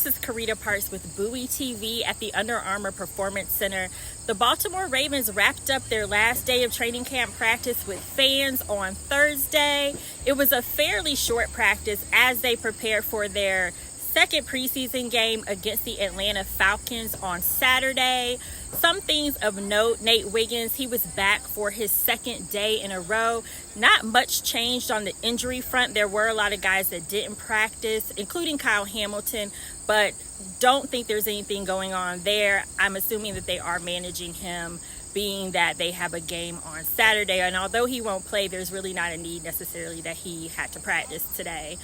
This is Carita Parks with Bowie TV at the Under Armour Performance Center. The Baltimore Ravens wrapped up their last day of training camp practice with fans on Thursday. It was a fairly short practice as they prepared for their second preseason game against the Atlanta Falcons on Saturday. Some things of note: Nate Wiggins, he was back for his second day in a row. Not much changed on the injury front. There were a lot of guys that didn't practice, including Kyle Hamilton, but don't think there's anything going on there. I'm assuming that they are managing him, being that they have a game on Saturday. And although he won't play, there's really not a need necessarily that he had to practice today.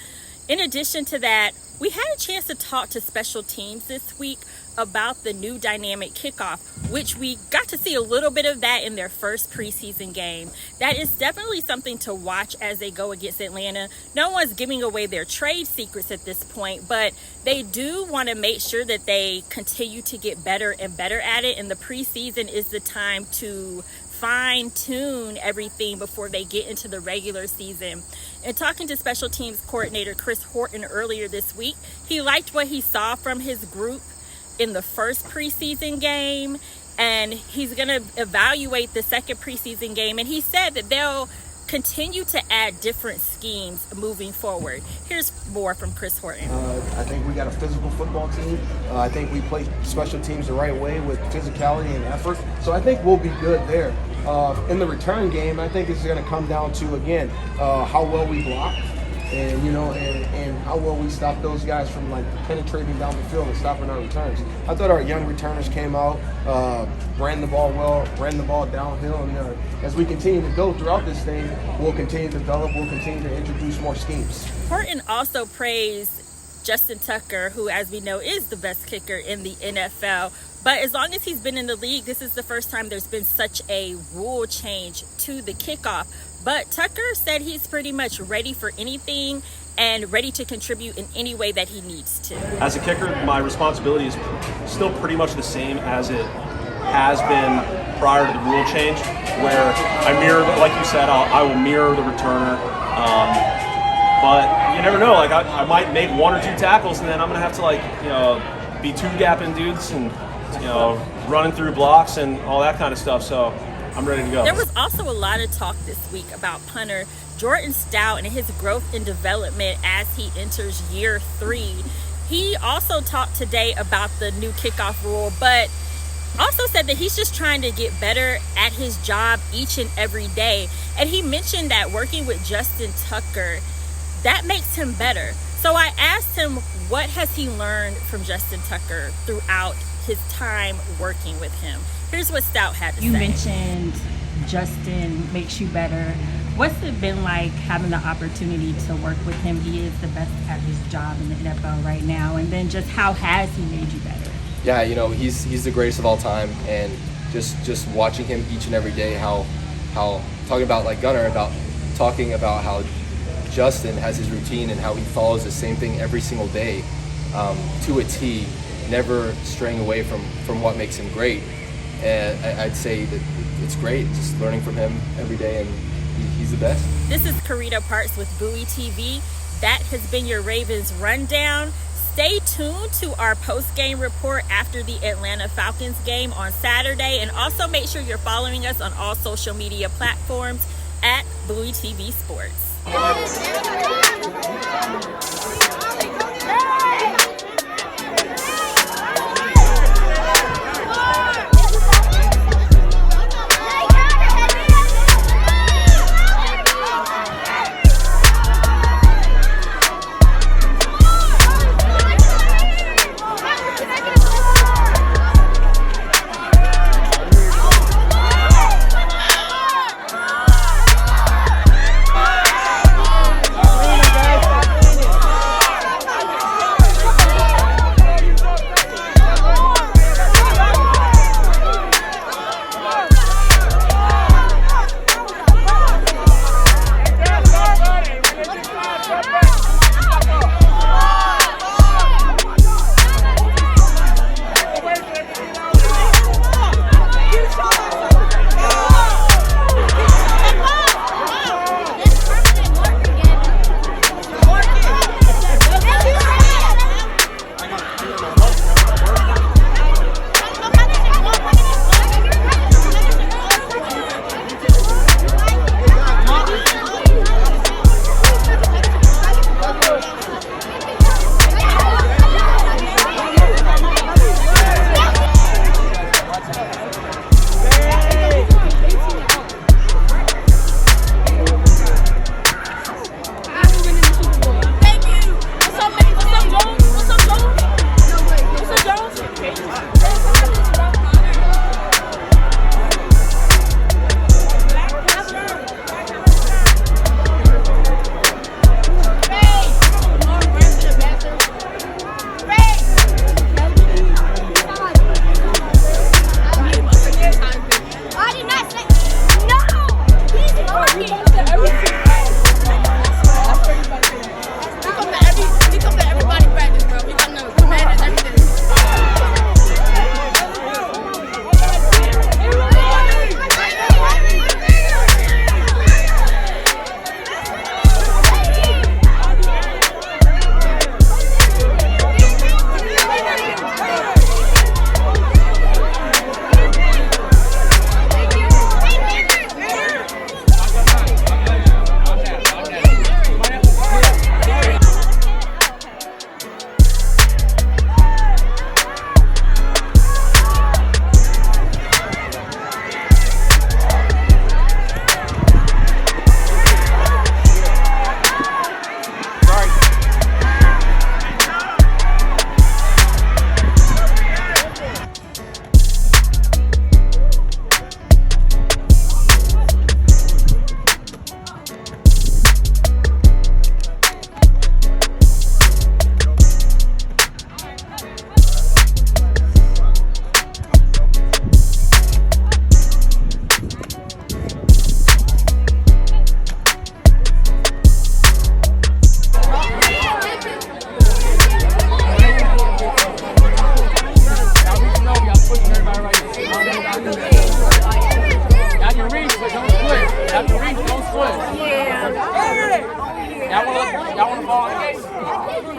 In addition to that, we had a chance to talk to special teams this week about the new dynamic kickoff, which we got to see a little bit of that in their first preseason game. That is definitely something to watch as they go against Atlanta. No one's giving away their trade secrets at this point, but they do want to make sure that they continue to get better and better at it. And the preseason is the time to fine-tune everything before they get into the regular season. And talking to special teams coordinator Chris Horton earlier this week, he liked what he saw from his group in the first preseason game, and he's going to evaluate the second preseason game. And he said that they'll continue to add different schemes moving forward. Here's more from Chris Horton. I think we got a physical football team. I think we play special teams the right way with physicality and effort. So I think we'll be good there. In the return game, I think it's going to come down to, again, how well we block and, and how well we stop those guys from penetrating down the field and stopping our returns. I thought our young returners came out, ran the ball well, ran the ball downhill, and as we continue to go throughout this thing, we'll continue to develop, we'll continue to introduce more schemes. Horton also praised Justin Tucker, who, as we know, is the best kicker in the NFL. But as long as he's been in the league, this is the first time there's been such a rule change to the kickoff. But Tucker said he's pretty much ready for anything and ready to contribute in any way that he needs to. As a kicker, my responsibility is still pretty much the same as it has been prior to the rule change, where I mirror, like you said, I will mirror the returner. But you never know, I might make one or two tackles and then I'm going to have to be two-gapping dudes and running through blocks and all that kind of stuff. So I'm ready to go. There was also a lot of talk this week about punter Jordan Stout and his growth and development as he enters year 3. He also talked today about the new kickoff rule, but also said that he's just trying to get better at his job each and every day. And he mentioned that working with Justin Tucker, that makes him better. So I asked him, what has he learned from Justin Tucker throughout his time working with him? Here's what Stout had to say. You mentioned Justin makes you better. What's it been like having the opportunity to work with him? He is the best at his job in the NFL right now. And then just how has he made you better? Yeah, he's the greatest of all time, and just watching him each and every day, how talking about Gunnar, about talking about how Justin has his routine and how he follows the same thing every single day to a T, never straying away from what makes him great. And I'd say that it's great, just learning from him every day, and he's the best. This is Carita Parks with Bowie TV. That has been your Ravens Rundown. Stay tuned to our post-game report after the Atlanta Falcons game on Saturday, and also make sure you're following us on all social media platforms at Bowie TV Sports. Y'all want to ball in the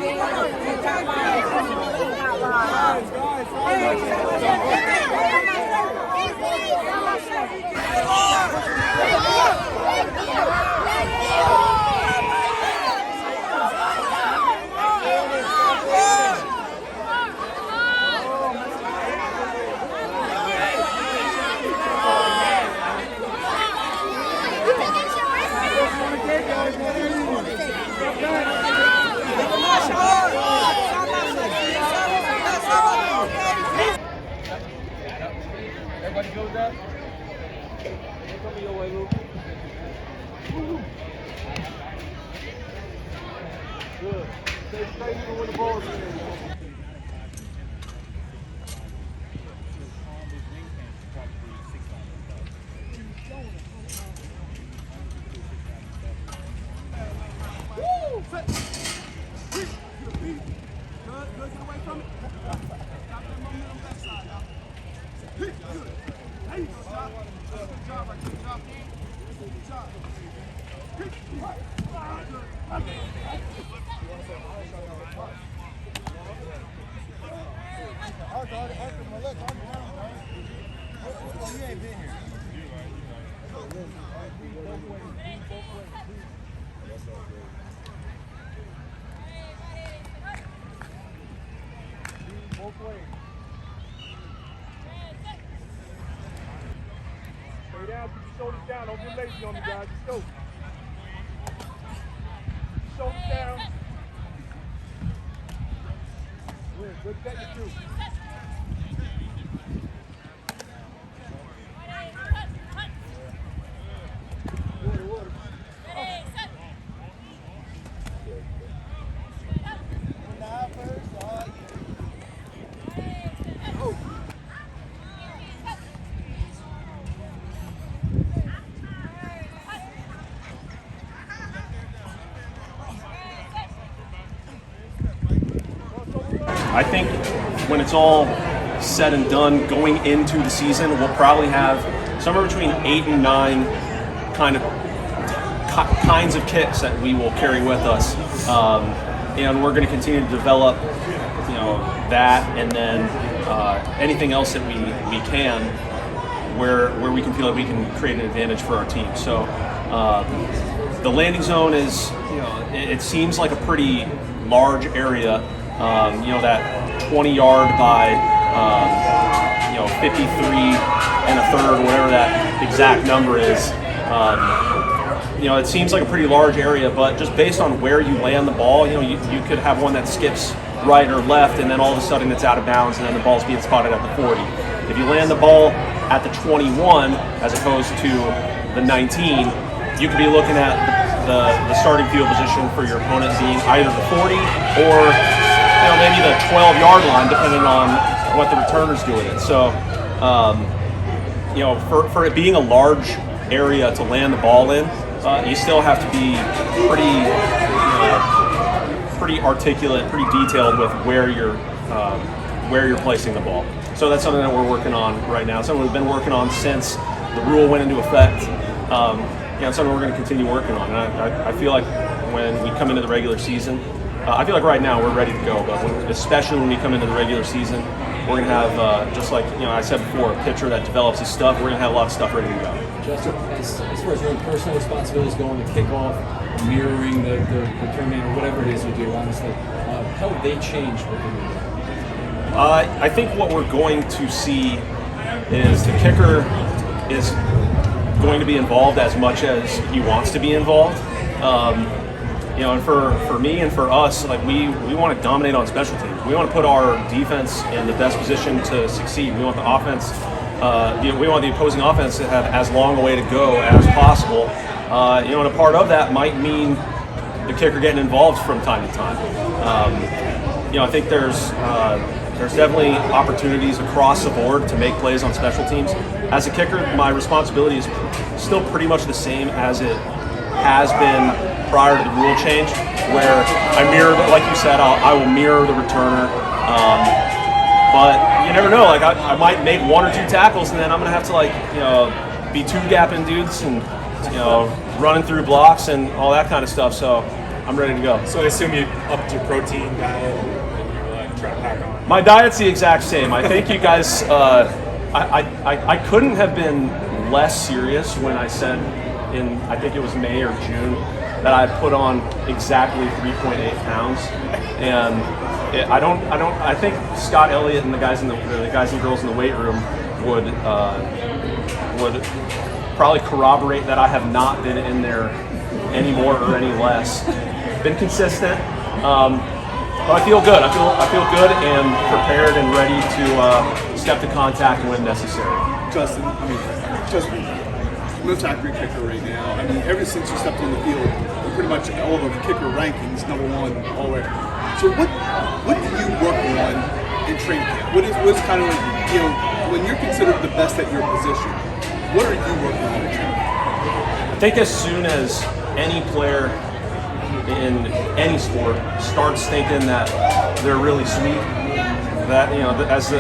game? Everybody go with that? Come your way, Luke. Good. Stay straight even when the ball's in there. Stay down, keep your shoulders down. Don't get lazy on me, guys. Let's go. Shoulders down. Good technique, too. I think when it's all said and done, going into the season, we'll probably have somewhere between 8 and 9 kinds of kicks that we will carry with us, and we're going to continue to develop, that, and then anything else that we can, where we can feel like we can create an advantage for our team. So the landing zone is, it seems like a pretty large area. That 20-yard by, 53 and a third, whatever that exact number is. It seems like a pretty large area, but just based on where you land the ball, you could have one that skips right or left, and then all of a sudden it's out of bounds, and then the ball's being spotted at the 40. If you land the ball at the 21 as opposed to the 19, you could be looking at the starting field position for your opponent being either the 40 or maybe the 12-yard line, depending on what the returner's doing it. So, for it being a large area to land the ball in, you still have to be pretty articulate, pretty detailed with where you're placing the ball. So that's something that we're working on right now. Something we've been working on since the rule went into effect. It's something we're going to continue working on. And I feel like when we come into the regular season, I feel like right now we're ready to go, but especially when we come into the regular season, we're going to have, just like I said before, a pitcher that develops his stuff. We're going to have a lot of stuff ready to go. Justin, as far as your own personal responsibilities going to kickoff, mirroring the return man or whatever it is you do, honestly, how have they changed within you? I think what we're going to see is the kicker is going to be involved as much as he wants to be involved. And for me and for us, we want to dominate on special teams. We want to put our defense in the best position to succeed. We want the offense, we want the opposing offense to have as long a way to go as possible. And a part of that might mean the kicker getting involved from time to time. I think there's definitely opportunities across the board to make plays on special teams. As a kicker, my responsibility is still pretty much the same as it has been prior to the rule change, where I mirror, like you said, I will mirror the returner. But you never know. I might make 1 or 2 tackles, and then I'm gonna have to be two gapping dudes and running through blocks and all that kind of stuff. So I'm ready to go. So I assume you upped your protein diet and try to pack on. My diet's the exact same. I think you guys, I couldn't have been less serious when I said in, I think it was May or June, that I put on exactly 3.8 pounds. And I think Scott Elliott and the guys and girls in the weight room would probably corroborate that I have not been in there any more or any less. Been consistent, but I feel good. I feel good and prepared and ready to step to contact when necessary. Justin, most accurate kicker right now. I mean, ever since you stepped on the field, pretty much all of the kicker rankings, #1 all the way. So what do you work on in training camp? What's kind of like, when you're considered the best at your position, what are you working on in training camp? I think as soon as any player in any sport starts thinking that they're really sweet, that as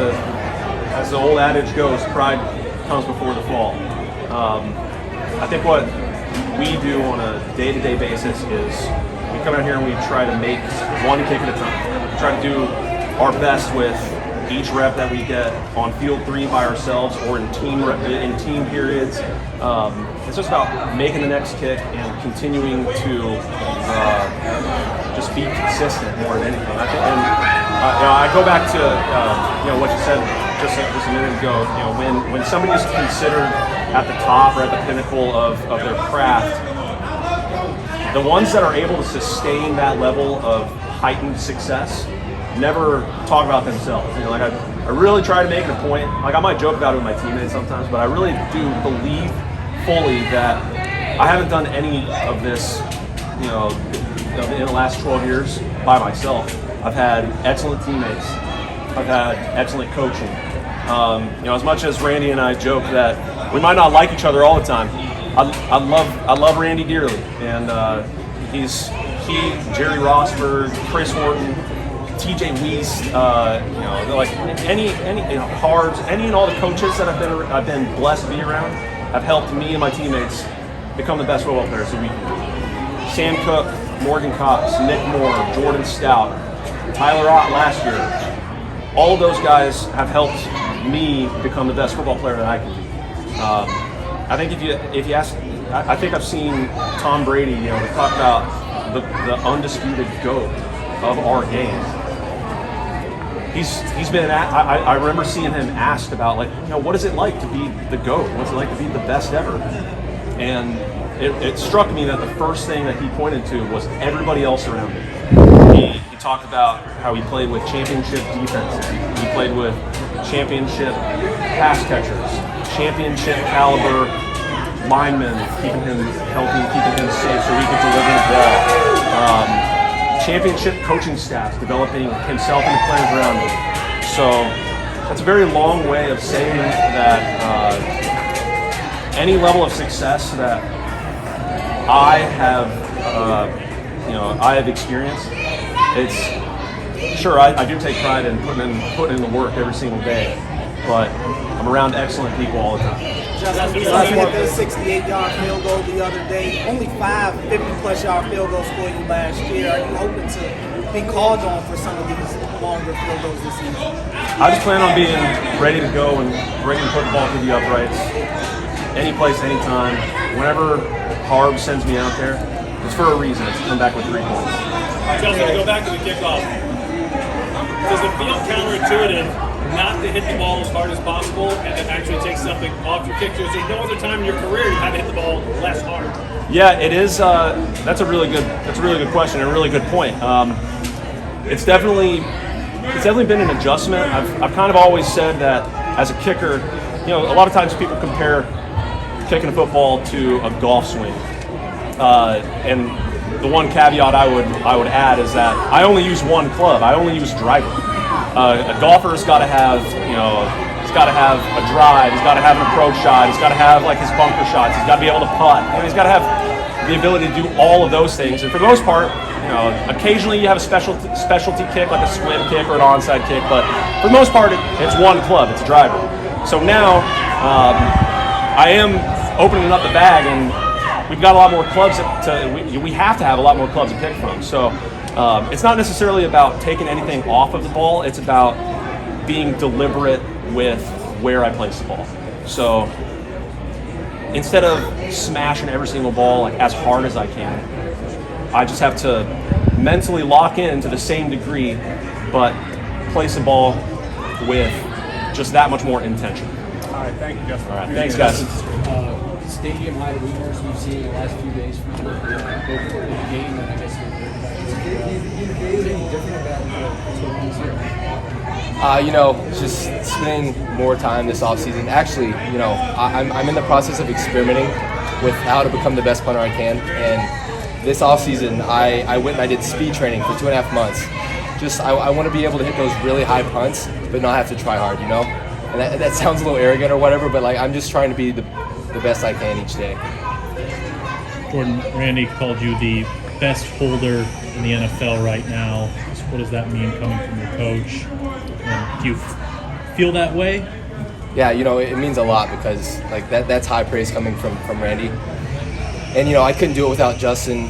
the old adage goes, pride comes before the fall. I think what we do on a day-to-day basis is we come out here and we try to make one kick at a time. We try to do our best with each rep that we get on field 3 by ourselves or in team periods. It's just about making the next kick and continuing to just be consistent more than anything. I think, and I go back to what you said just a minute ago. When somebody's considered at the top or at the pinnacle of their craft, the ones that are able to sustain that level of heightened success never talk about themselves. I really try to make it a point. Like, I might joke about it with my teammates sometimes, but I really do believe fully that I haven't done any of this, in the last 12 years by myself. I've had excellent teammates. I've had excellent coaching. As much as Randy and I joke that we might not like each other all the time, I love Randy dearly, and Jerry Rosberg, Chris Horton, TJ Weiss, like any Harbs, any and all the coaches that I've been blessed to be around have helped me and my teammates become the best football players that we can be. Sam Cook, Morgan Cox, Nick Moore, Jordan Stout, Tyler Ott last year. All of those guys have helped me become the best football player that I can be. I think if you ask, I think I've seen Tom Brady, talk about the undisputed GOAT of our game. He's been I remember seeing him asked about, what is it like to be the GOAT? What's it like to be the best ever? And it struck me that the first thing that he pointed to was everybody else around him. He talked about how he played with championship defenses. He played with championship pass catchers, championship caliber linemen, keeping him healthy, keeping him safe so he could deliver the ball. Championship coaching staff, developing himself and the players around him. So that's a very long way of saying that any level of success that I have, I have experienced, it's sure I do take pride in putting in the work every single day, but I'm around excellent people all the time. Justin, you hit the 68-yard field goal the other day. Only 5 50-plus-yard field goals for you last year. Are you hoping to be called on for some of these longer field goals this season? I just plan on being ready to go and ready to put the ball through the uprights. Any place, anytime. Whenever Harb sends me out there, it's for a reason. It's to come back with 3 points. Justin, to go back to the kickoff, does it feel counterintuitive not to hit the ball as hard as possible and to actually take something off your kick? Is there no other time in your career you had to hit the ball less hard? Yeah, it is. That's a really good question and a really good point. It's definitely been an adjustment. I've kind of always said that as a kicker, a lot of times people compare kicking a football to a golf swing, and the one caveat I would add is that I only use one club. I only use driver. A golfer's got to have, he's got to have a drive. He's got to have an approach shot. He's got to have his bunker shots. He's got to be able to putt. He's got to have the ability to do all of those things. And for the most part, occasionally you have a specialty kick like a swim kick or an onside kick, but for the most part, it's one club. It's a driver. So now I am opening up the bag and we've got a lot more clubs we have to have a lot more clubs to pick from. So it's not necessarily about taking anything off of the ball. It's about being deliberate with where I place the ball. So instead of smashing every single ball like as hard as I can, I just have to mentally lock in to the same degree, but place the ball with just that much more intention. All right, thank you, Justin. All right, thanks, guys. Stadium high rumors we've seen in the last few days from both in the game and I guess is anything different about what's going on this year? Just spending more time this offseason. Actually, I'm in the process of experimenting with how to become the best punter I can. And this offseason, I went and I did speed training for 2.5 months. I want to be able to hit those really high punts, but not have to try hard, And that sounds a little arrogant or whatever, but I'm just trying to be the best I can each day. Jordan, Randy called you the best holder in the NFL right now. What does that mean coming from your coach? And do you feel that way? Yeah, it means a lot because that's high praise coming from Randy. And I couldn't do it without Justin.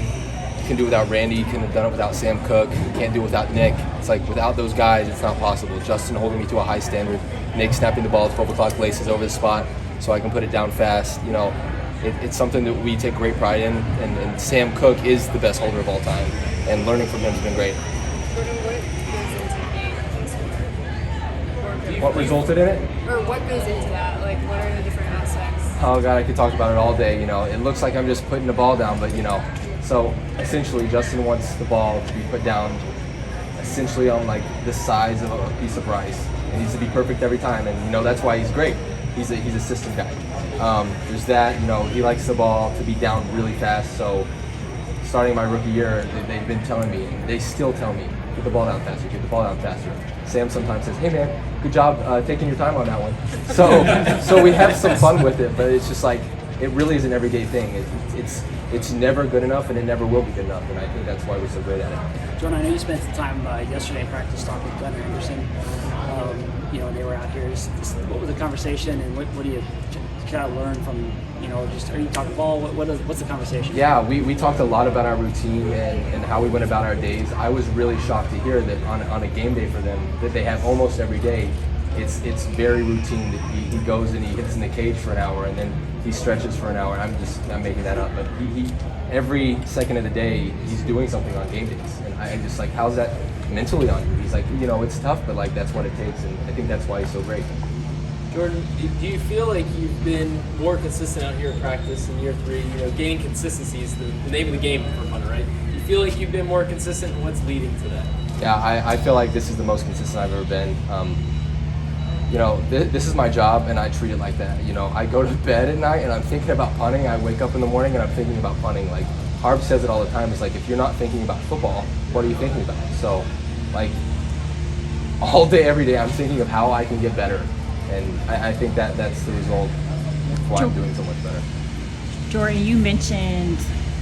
Couldn't do it without Randy. Couldn't have done it without Sam Cook. Can't do it without Nick. It's without those guys, it's not possible. Justin holding me to a high standard. Nick snapping the ball at 12 o'clock laces over the spot so I can put it down fast. It's something that we take great pride in. And Sam Cook is the best holder of all time. And learning from him has been great. What resulted in it? Or what goes into that? What are the different aspects? Oh God, I could talk about it all day. It looks like I'm just putting the ball down, but so essentially Justin wants the ball to be put down essentially on the size of a piece of rice. It needs to be perfect every time, and that's why he's great. He's a system guy. There's that, he likes the ball to be down really fast. So starting my rookie year, they've been telling me, and they still tell me, get the ball down faster, get the ball down faster. Sam sometimes says, hey man, good job taking your time on that one. So we have some fun with it, but it's just it really is an everyday thing. It's never good enough, and it never will be good enough, and I think that's why we're so great at it. John, I know you spent some time yesterday in practice talking with Gunnar Anderson. They were out here. What was the conversation, and what do you kind of learn from, are you talking ball? What's the conversation? Yeah, we talked a lot about our routine and how we went about our days. I was really shocked to hear that on a game day for them that they have almost every day, it's very routine that he goes and he hits in the cage for an hour and then he stretches for an hour. I'm making that up, but he every second of the day he's doing something on game days, and I'm just how's that mentally on you? He's it's tough, but that's what it takes, and I think that's why he's so great. Jordan, do you feel like you've been more consistent out here in practice in year 3? Gaining consistency is the name of the game for punter, right? Do you feel like you've been more consistent, and what's leading to that? Yeah, I feel like this is the most consistent I've ever been. This is my job, and I treat it like that. I go to bed at night, and I'm thinking about punting. I wake up in the morning, and I'm thinking about punting. Harb says it all the time. It's if you're not thinking about football, what are you thinking about? So, all day, every day, I'm thinking of how I can get better. And I think that's the result of why I'm doing so much better. Jordan, you mentioned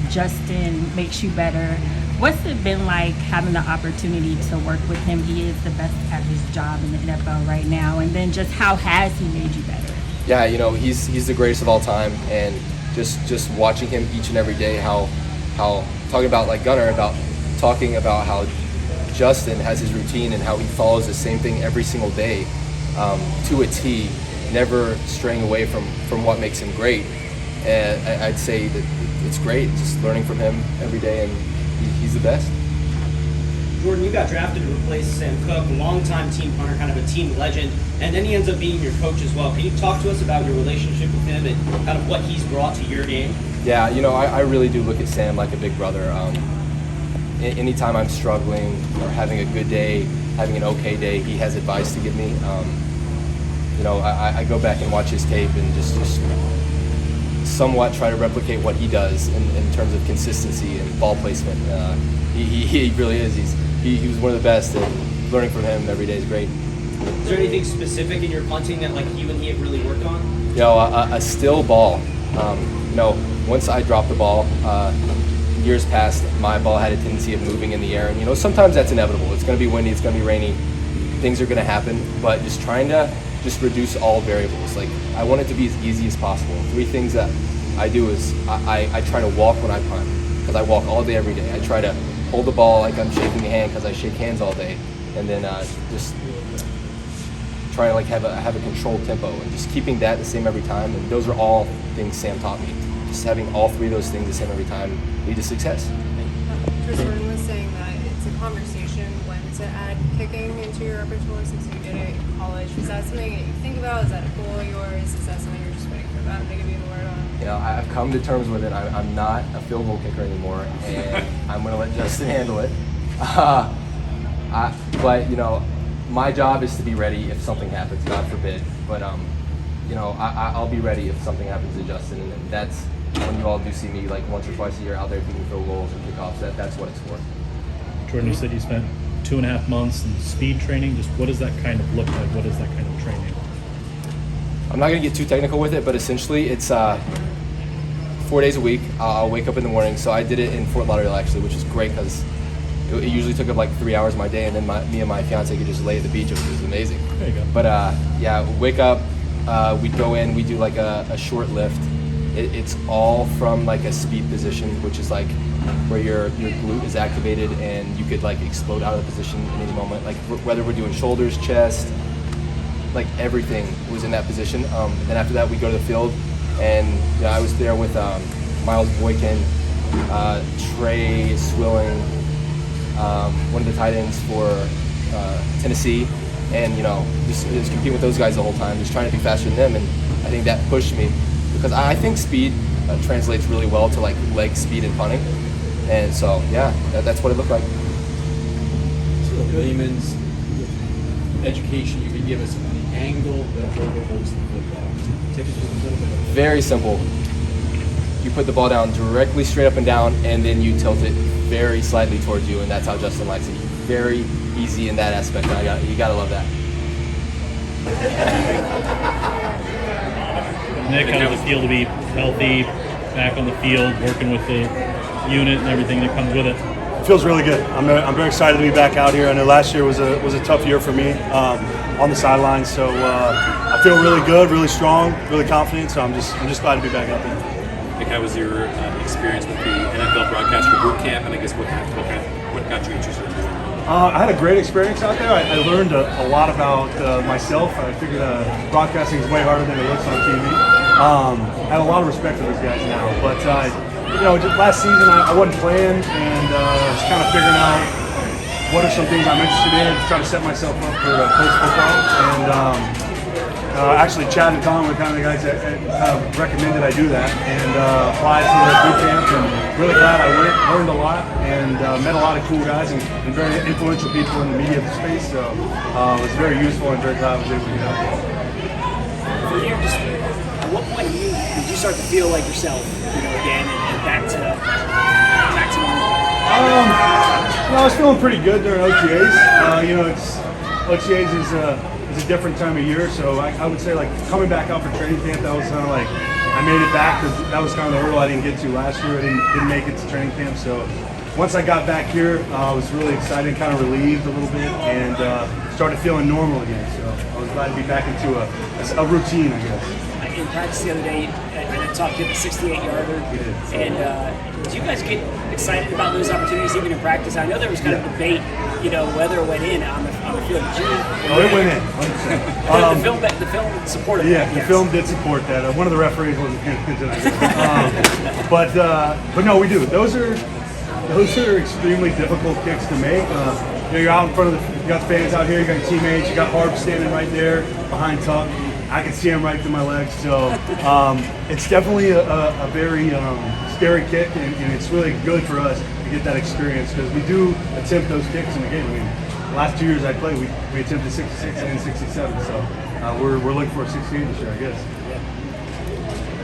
Justin makes you better. What's it been like having the opportunity to work with him? He is the best at his job in the NFL right now. And then just how has he made you better? Yeah, he's the greatest of all time. And just watching him each and every day, how talking about Gunnar, about talking about how Justin has his routine and how he follows the same thing every single day. To a T, never straying away from what makes him great. And I'd say that it's great, just learning from him every day, and he's the best. Jordan, you got drafted to replace Sam Cook, a longtime team punter, kind of a team legend, and then he ends up being your coach as well. Can you talk to us about your relationship with him and kind of what he's brought to your game? Yeah, I really do look at Sam like a big brother. Anytime I'm struggling or having a good day, having an okay day, he has advice to give me. I go back and watch his tape and just somewhat try to replicate what he does in terms of consistency and ball placement. He really is. He was one of the best, and learning from him every day is great. Is there anything specific in your punting that you and he have really worked on? A still ball. Once I drop the ball, years past, my ball had a tendency of moving in the air, and sometimes that's inevitable. It's going to be windy, it's going to be rainy, things are going to happen, but just trying to reduce all variables. I want it to be as easy as possible. 3 things that I do is I try to walk when I punt, because I walk all day every day. I try to hold the ball like I'm shaking a hand, because I shake hands all day, and then just try to like have a controlled tempo and just keeping that the same every time. And those are all things Sam taught me. Just having all three of those things the same every time lead to success. Chris Jordan was saying that it's a conversation when to add kicking into your repertoire since you did it in college. Is that something that you think about? Is that a goal of yours? Is that something you're just waiting for them to give you the word on? You know, I've come to terms with it. I'm not a field goal kicker anymore, and I'm going to let Justin handle it. But you know, my job is to be ready if something happens, God forbid. But you know, I'll be ready if something happens to Justin, and that's when you all do see me like once or twice a year out there kicking field goals and kickoffs. That's what it's for. Jordan, you said you spent 2.5 months in speed training. Just what does that kind of look like? What is that kind of training? I'm not going to get too technical with it, but essentially it's 4 days a week. I'll wake up in the morning. So I did it in Fort Lauderdale actually, which is great because it usually took up like 3 hours of my day, and then me and my fiance could just lay at the beach, which was amazing. There you go. But yeah, wake up, we'd go in, we do like a short lift. It's all from like a speed position, which is like where your glute is activated and you could like explode out of the position in any moment. Like whether we're doing shoulders, chest, like everything was in that position. Then after that, we go to the field, and you know, I was there with Miles Boykin, Trey Swilling, one of the tight ends for Tennessee, and you know, just competing with those guys the whole time, just trying to be faster than them. And I think that pushed me because I think speed translates really well to like leg speed and punting. And so yeah, that's what it looked like. So the layman's education you could give us on the angle that Jordan holds the football. Take us just a little bit. Very simple. You put the ball down directly straight up and down, and then you tilt it very slightly towards you, and that's how Justin likes it. Very easy in that aspect. You gotta love that. Nick, how does it feel to be healthy, back on the field, working with the unit and everything that comes with it? It feels really good. I'm very excited to be back out here. I know last year was a tough year for me on the sidelines, so I feel really good, really strong, really confident. So I'm just glad to be back out there. Nick, how was your experience with the NFL broadcaster boot camp, and I guess what got you interested in doing it? I had a great experience out there. I learned a lot about myself. I figured broadcasting is way harder than it looks on TV. I have a lot of respect for those guys now, but you know, just last season I wasn't playing, and just kind of figuring out what are some things I'm interested in, trying to set myself up for coach football. And actually, Chad and Tom were kind of the guys that recommended I do that, and applied for the boot camp. And really glad I went, learned a lot, and met a lot of cool guys and very influential people in the media space. So it was very useful, and very glad I was able to get out there. For you, just at what point did you start to feel like yourself, you know, again, and back to normal? I was feeling pretty good during OTAs. You know, OTAs is a different time of year, so I would say like coming back out for training camp, that was kind of like I made it back because that was kind of the hurdle I didn't get to last year. I didn't make it to training camp, so once I got back here, I was really excited, kind of relieved a little bit, and started feeling normal again. So I was glad to be back into a routine, I guess. In practice the other day, I talked to the 68-yarder, and do you guys get excited about those opportunities even in practice? I know there was kind of debate, you know, whether it went in on the field. It went in. 100%. The film supported that. Yeah, the film did support that. One of the referees wasn't paying attention to that. But no, we do. Those are extremely difficult kicks to make. You know, you're out in front of you got fans out here, you got your teammates, you got Harp standing right there behind Tuck. I can see him right through my legs, so it's definitely a very scary kick, and it's really good for us to get that experience because we do attempt those kicks in the game. I mean, the last 2 years I played, we attempted 66 and 67, so we're looking for a 68 this year, I guess.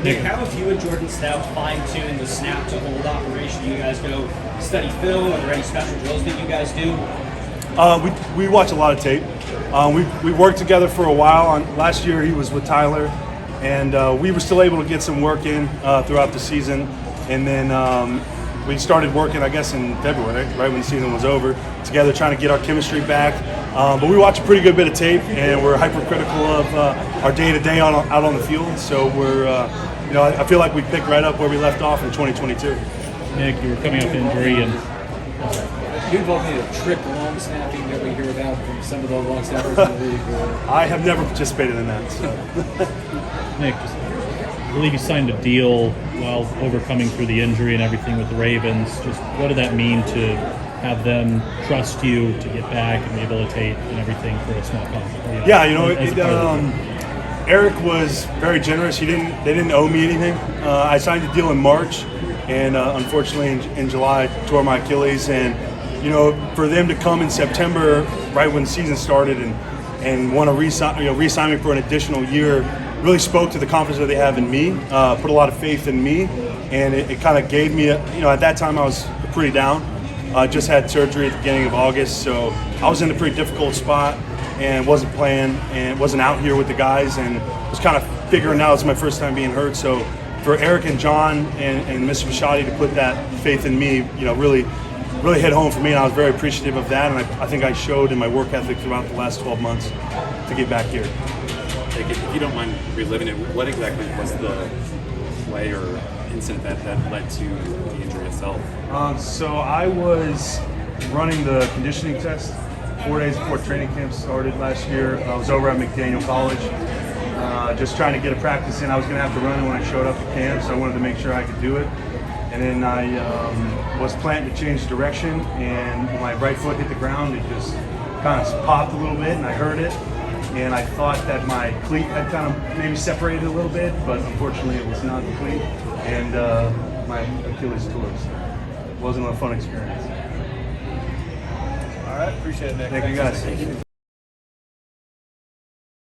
Nick, how have you and Jordan Stout fine-tuned the snap to hold operation? Do you guys go study film? Are there any special drills that you guys do? We watch a lot of tape. We worked together for a while. Last year he was with Tyler, and we were still able to get some work in throughout the season. And then we started working, I guess, in February, right when the season was over, together trying to get our chemistry back. But we watch a pretty good bit of tape, and we're hypercritical of our day-to-day out on the field. So we're I feel like we picked right up where we left off in 2022. Nick, you were coming off injury, and You involved in a trick long snapping that we hear about from some of the long snappers in the league. I have never participated in that. So. Nick, I believe you signed a deal while overcoming through the injury and everything with the Ravens. Just what did that mean to have them trust you to get back and rehabilitate and everything for a small contract? Yeah, Eric was very generous. They didn't owe me anything. I signed a deal in March, and unfortunately in July tore my Achilles. And for them to come in September, right when the season started, and want to re-sign me for an additional year, really spoke to the confidence that they have in me. Put a lot of faith in me, and it kind of gave me at that time I was pretty down. Just had surgery at the beginning of August, so I was in a pretty difficult spot and wasn't playing and wasn't out here with the guys, and was kind of figuring out it's my first time being hurt. So for Eric and John and Mr. Bisciotti to put that faith in me, really hit home for me, and I was very appreciative of that, and I think I showed in my work ethic throughout the last 12 months to get back here. If you don't mind reliving it, what exactly was the play or incident that led to the injury itself? So I was running the conditioning test 4 days before training camp started last year. I was over at McDaniel College, just trying to get a practice in. I was going to have to run it when I showed up at camp, so I wanted to make sure I could do it. And then I was planning to change direction, and when my right foot hit the ground, it just kind of popped a little bit, and I heard it. And I thought that my cleat had kind of maybe separated a little bit, but unfortunately it was not the cleat, and my Achilles tore. So it wasn't a fun experience. All right, appreciate it, Nick. Thank you guys.